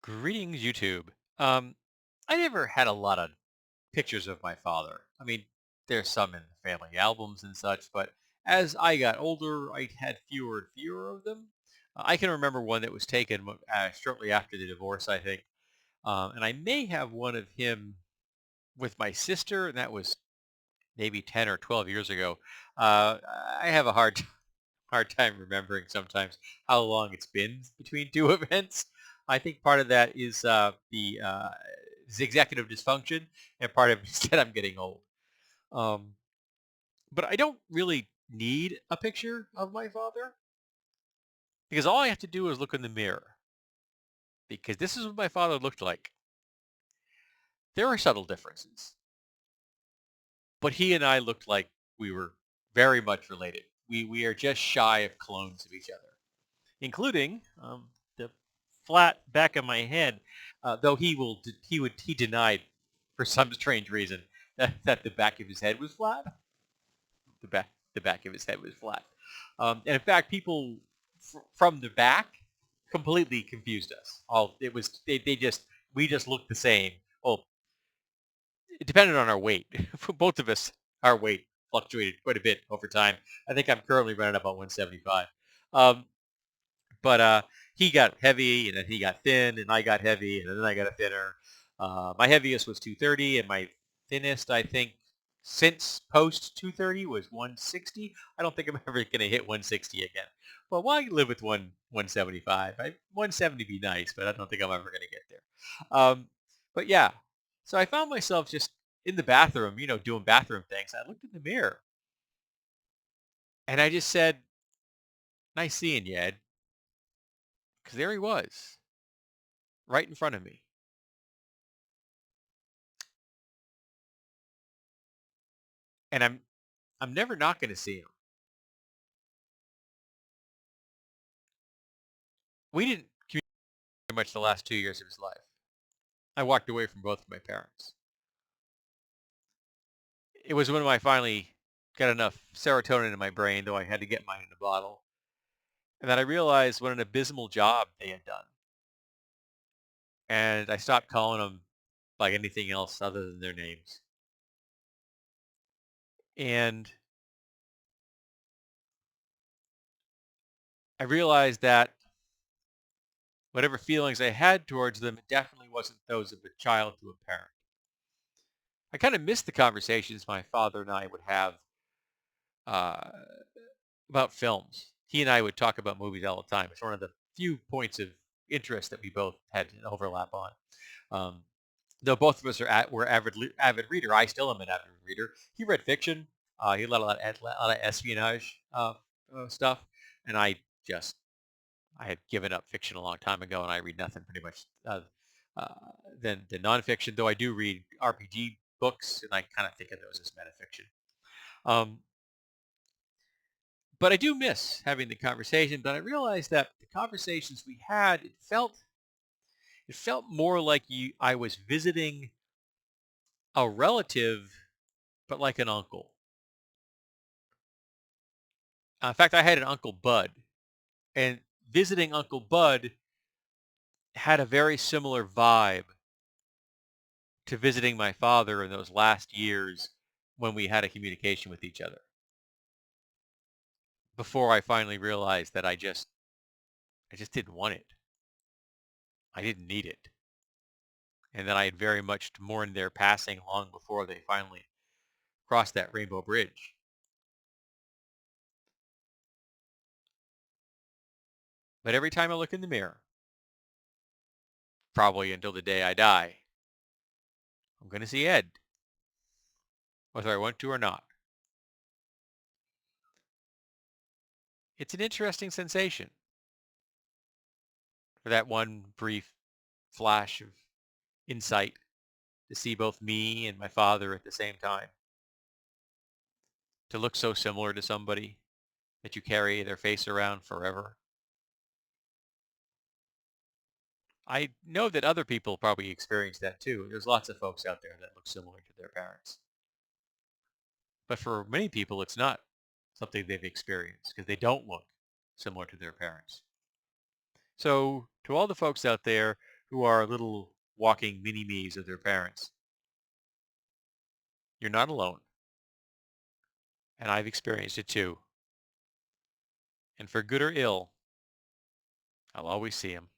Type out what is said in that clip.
Greetings, YouTube. I never had a lot of pictures of my father. I mean, there's some in family albums and such, but as I got older, I had fewer and fewer of them. I can remember one that was taken shortly after the divorce, I think, and I may have one of him with my sister, and that was maybe 10 or 12 years ago. Uh, I have a hard time remembering sometimes how long it's been between two events. I think part of that is is executive dysfunction, and part of it is that I'm getting old. Um, but I don't really need a picture of my father because all I have to do is look in the mirror because this is what my father looked like. There are subtle differences, but he and I looked like we were very much related. We are just shy of clones of each other, including the flat back of my head. Though he denied for some strange reason that the back of his head was flat. The back of his head was flat, and in fact, people from the back completely confused us. All it was they just we just looked the same. Well, it depended on our weight. For both of us, our weight fluctuated quite a bit over time. I think I'm currently running about 175. Um, But he got heavy, and then he got thin, and I got heavy, and then I got thinner. My heaviest was 230, and my thinnest, I think, since post 230 was 160. I don't think I'm ever going to hit 160 again. Well, why live with 175? 170 be nice, but I don't think I'm ever going to get there. But yeah, so I found myself just in the bathroom, doing bathroom things. I looked in the mirror, and I just said, "Nice seeing you, Ed," because there he was, right in front of me. And I'm never not gonna see him. We didn't communicate much the last 2 years of his life. I walked away from both of my parents. It was when I finally got enough serotonin in my brain, though I had to get mine in a bottle, and then I realized what an abysmal job they had done. And I stopped calling them like anything else other than their names. And I realized that whatever feelings I had towards them, it definitely wasn't those of a child to a parent. I kind of missed the conversations my father and I would have uh, about films. He and I would talk about movies all the time. It's one of the few points of interest that we both had an overlap on. Um, though both of us were avid reader, I still am an avid reader. He read fiction. He read a lot of espionage stuff, and just I had given up fiction a long time ago, and I read nothing pretty much uh, than nonfiction. Though I do read RPG books, and I kind of think of those as metafiction. Um, But I do miss having the conversation, but I realized that the conversations we had, it felt more like I was visiting a relative, but like an uncle. In fact, I had an Uncle Bud, and visiting Uncle Bud had a very similar vibe to visiting my father in those last years when we had a communication with each other. Before I finally realized that I just didn't want it. I didn't need it. And that I had very much mourned their passing long before they finally crossed that rainbow bridge. But every time I look in the mirror, probably until the day I die, I'm going to see Ed, whether I want to or not. It's an interesting sensation for that one brief flash of insight to see both me and my father at the same time. To look so similar to somebody that you carry their face around forever. I know that other people probably experience that too. There's lots of folks out there that look similar to their parents. But for many people, it's not something they've experienced because they don't look similar to their parents. So to all the folks out there who are little walking mini-me's of their parents. You're not alone, and I've experienced it too. And for good or ill, I'll always see him.